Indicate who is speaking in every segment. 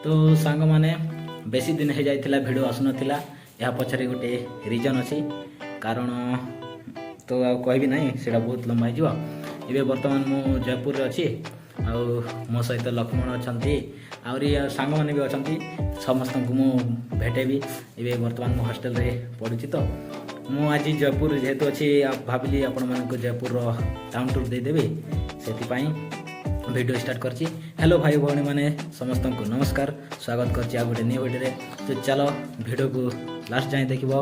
Speaker 1: तो सांग माने बेसी दिन हो जाइथिला वीडियो आसुनथिला या पछरे गोटे रीजन अछि कारण तो कहबी नहीं सेटा बहुत लंबा हो एबे वर्तमान मु जयपुर रे अछि आउ मो सहित लक्ष्मण अछंती आउरी सांग माने भी अछंती समस्त को मु भेटेबी एबे वर्तमान मु हॉस्टल रे पढुची तो मु आज जयपुर जेहेतु अच्छी भाविली आपण मान जयपुर टाउन टूर दे देबे सेति वीडियो स्टार्ट करची। हेलो भाई भौणी माने समस्त को नमस्कार स्वागत करची आ गोटे न्यू वीडियो रे। तो चलो वीडियो को लास्ट जाए देखिबो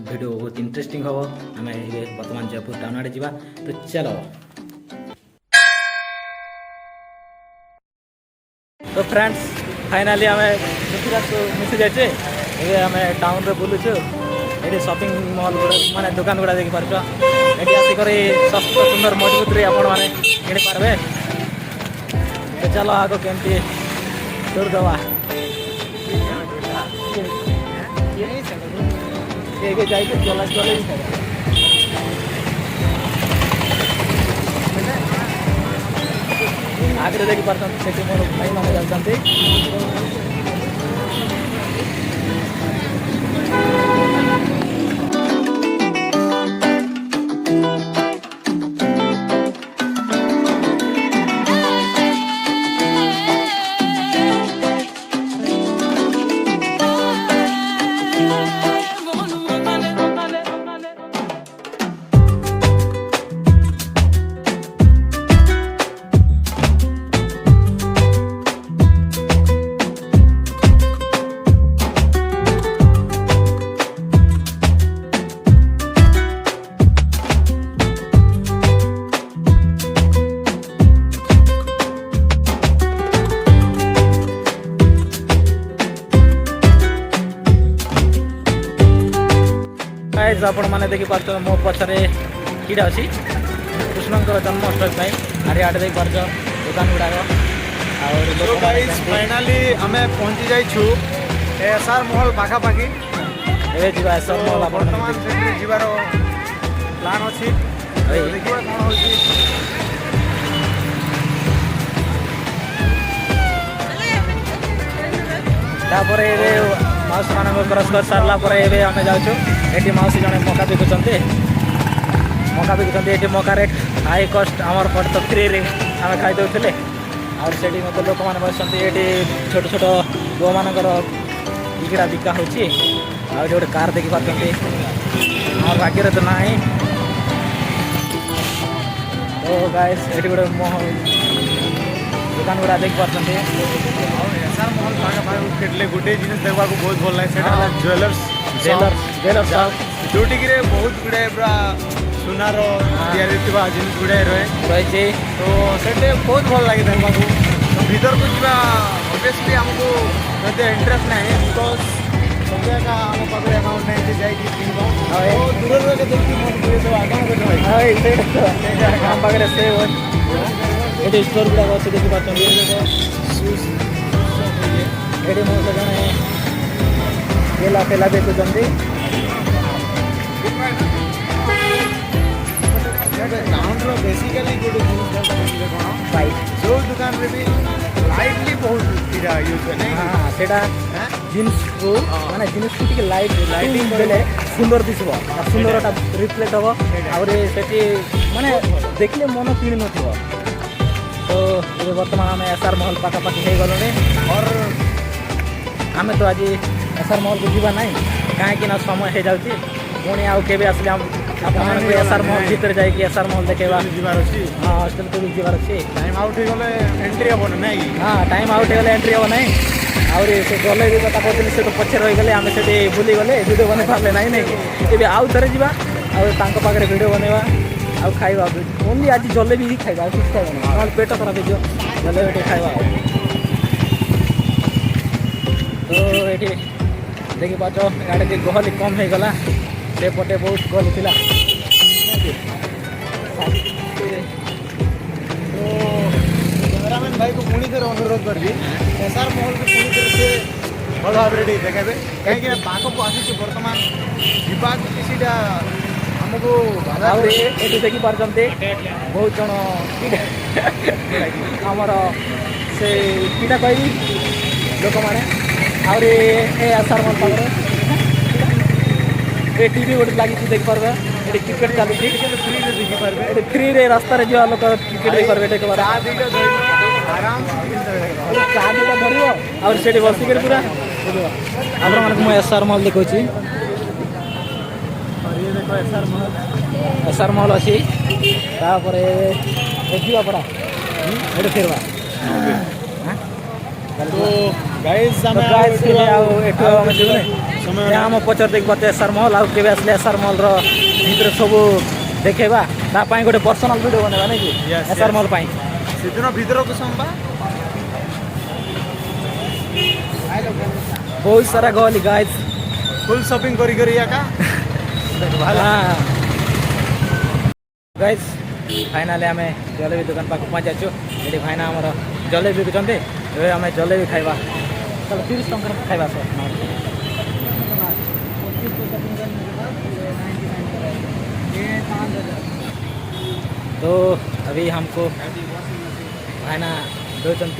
Speaker 1: वीडियो बहुत इंटरेस्टिंग हो। आम वर्तमान जयपुर टाउन आड़े जावा तो चलो। तो फ्रेंड्स फाइनाली आम मिसी जाए आम टाउन रे बुलुचु ये शॉपिंग मॉल माने दुकान गुड़ा देखी पार्छ ये आसिक सस्ता सुंदर मजबूत रे आपण माने किनी पारबे। तो चलो आगो केमती दूर दवा जाइए चला चले आगे देखी पार्थ से मोर भाई माने जाते आपण मैंने देखी पार्थ मो पछरे कीड़ा अच्छी कृष्णकर जन्माष्टमी आड़े आड़े देख पार्थ दुकान गुड़ाक
Speaker 2: फाइनाली आम पहुँची जाइछु एसआर महल पाखापाखि
Speaker 1: एवं एसआर महल
Speaker 2: बर्तमान जीवार प्लान अच्छी देखा कौन हो
Speaker 1: माउसी मान क्रस कर सारा आम जाऊँ ये माउसी जड़े मका बिकुंट ये मका रेट हाई कस्ट आमर पट तो फ्री रे आम खाई दौले और से लोक मैंने बस ये छोट छोट गो मानकर इगड़ा बिका हो गोटे कार देखी पार्टी आम भाग्य तो ना तो गाइस ये गोटे दुकान गुड़ा देख पार्टी
Speaker 2: एसआर महल पाखापाखि गोटे जिन देखा बहुत भल लगे ज्वेलर्स जोटि बहुत गुड़ाए पूरा सुनार या जिन गुड़ाए रही तो से बहुत भल लगे देखा तो भीतर को जा ऑब्वियसली आमको इंटरेस्ट ना बिकज सब जगह आम पाखे अकाउंट नहीं जाए दूर
Speaker 1: पाखे से ये स्टोर गुड़ा अच्छे देखी पार्टी ये मो जड़े केला फेला देखुंट
Speaker 2: टाउन बेसिकली गोटे जिन कौन जो दुकान रे भी लाइटली बहुत यूज है
Speaker 1: हाँ सेटा जिन्स को माने जिन्स को टिके लाइटिंग देले सुंदर दिसबो सुंदरटा रिफ्लेक्ट हो और सेठी माने देखले मन किन नथिबो। तो ये वर्तमान आम एसआर महल पाखापाखि हो गलुनी और आम तो आज एसआर महल को जीवा नहीं कहीं समय हो जाऊँगी पुणी आउ के आसले आप एसआर महल भीतर जाकि एसआर महल देखेगा हाँ हॉस्टल को भी जीवार अच्छी
Speaker 2: टाइम आउट हो गले एंट्री हम ना
Speaker 1: हाँ टाइम आउट हो गले एंट्री हम ना आउरी से गले भी कथा कहते से तो पछे रही गले आम से बुली गले वीडियो बन पारे ना नहीं ये आउ थे जा पाखे वीडियो बनवा आउ खाइबा ओनली आज जलेबी ही खाइबा आ किसी खाइबा ना पेट खराब हो जलेबी खाइबा। तो ये देखी पाच गाड़ी गहली कम हो गला से पटे बहुत गहली थिला
Speaker 2: तो कैमरामैन भाई को पुणी थे अनुरोध करी एसआर महल को पुणी थे से भल भाव में देखे कहीं पाक को आसी बर्तमान जीवा किसी आमको
Speaker 1: ये देखी पार्टी बहुत जन आमर से कीटा कह ଲୋକମାନେ ଆହୁରି ଏ ଆସାର ମଲ୍ ପାଖରେ ଏ ଟିଭି ଗୋଟେ ଲାଗିଛି ଦେଖିପାରିବେ ଏଠି କ୍ରିକେଟ୍ ଚାଲୁଛି
Speaker 2: ଫ୍ରିରେ ଦେଖିପାରିବେ
Speaker 1: ଏଠି ଫ୍ରିରେ ରାସ୍ତାରେ ଯିବା ଲୋକ କ୍ରିକେଟ୍ ଦେଖିପାରିବେ ଦେଖିପାରିବେ
Speaker 2: ଚା ଦୁଇଟା ଧରିବ ଆରାମସେ
Speaker 1: ଚା ଦୁଇଟା ଧରିବ ଆହୁରି ସେଠି ବସିକରି ପୁରା ବୁଲିବ ଆପଣମାନଙ୍କୁ ମୁଁ ଏସ୍ଆର୍ ମଲ୍ ଦେଖାଉଛି
Speaker 2: ଇଏ ଦେଖ ଏସ୍ଆର୍ ମହଲ
Speaker 1: ଏସ୍ଆର୍ ମଲ୍ ଅଛି ତାପରେ ଯିବା ପରା ଏଠି ଫେରବା
Speaker 2: तो गाइस
Speaker 1: तो गाइस के ଆଉ ଏଠୁ ଆମେ ଯିବୁନି
Speaker 2: ସମୟ
Speaker 1: ଆମ ପଛରେ ଦେଖିବା ଏସ୍ଆର୍ ମଲ୍ ଆଉ କେବେ ଆସିଲେ ଏସ୍ଆର୍ ମଲ୍ର ଭିତରେ ସବୁ ଦେଖେଇବା ତା ପାଇଁ ଗୋଟେ ପର୍ସନାଲ୍ ଭିଡ଼ିଓ ବନେଇବା ନାଇଁ କି
Speaker 2: Yes,
Speaker 1: ଏସ୍ଆର୍
Speaker 2: yes.
Speaker 1: ମଲ୍ ପାଇଁ
Speaker 2: ସେଦିନ ଭିତରକୁ ସମ୍ବା
Speaker 1: ବହୁତ ସାରା ଗହଲି ଗାଇସ୍
Speaker 2: ଫୁଲ୍ ସପିଂ କରି ଏକା
Speaker 1: ଗାଇସ୍ ଫାଇନାଲି ଆମେ ଜଲେବି ଦୋକାନ ପାଖକୁ ପହଞ୍ଚାଛୁ ଏଠି ଭାଇନା ଆମର ଜଲେବି ବିକୁଛନ୍ତି ଏବେ ଆମେ ଜଲେବି ଖାଇବା ତାହେଲେ 30 ଟଙ୍କାର ଖାଇବା ସर तो अभी हमको भाईना दौरान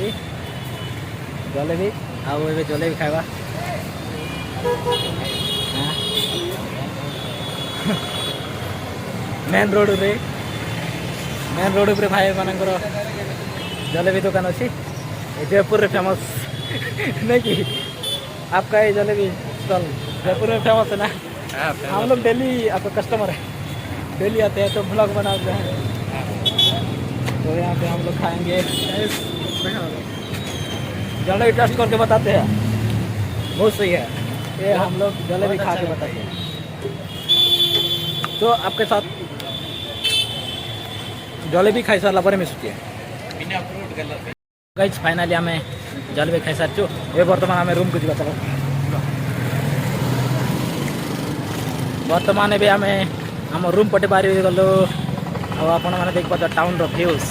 Speaker 1: जलेबी आउ ए जलेबी खावा मेन रोड रे भाई मानकर जलेबी दुकान अच्छी जयपुर फेमस नहीं कि आपका ये जलेबी स्टॉल जयपुर में फेमस है ना हम लोग डेली आपका कस्टमर है डेली आते हैं तो ब्लॉग बनाते हैं तो यहाँ पे हम लोग खाएंगे जलेबी टेस्ट करके बताते हैं बहुत सही है ये हम लोग जलेबी खा के बताते हैं तो आपके साथ जलेबी खाई सारा पर मिसुचे गाइस फाइनली आम जलेबी खाई सारी ये बर्तमान आम रूम को जा चलो बर्तमान भी आम आम रूम पटे बाहरी गलु आपण मैंने देख पाते टाउन भ्यूज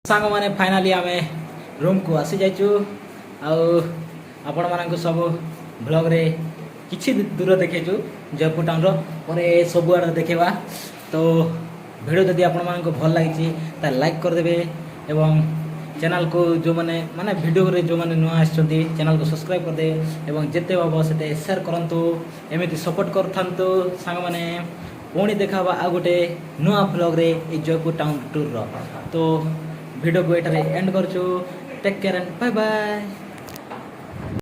Speaker 1: सांग मैंने फाइनाली आम रूम को आसी जाइचु आपण मानक सब ब्लॉग रे किछि दूर देखेचु जयपुर टाउन रो और ये सब आड़ देखेबा तो वीडियो जदि आपण मानक भल लागिछि ता लाइक कर देबे एवं चैनल को जो माने वीडियो रे जो माने नुआ आछंती चैनल को सब्सक्राइब कर दे एवं जेते बाबा सेते शेयर करंतु एमिति सपोर्ट करथांतु सांग माने पुणी देखाबा आ गोटे नुआ ब्लॉग रे ए जयपुर टाउन टूर रो तो वीडियो को एटारे एंड करछु take care and bye bye.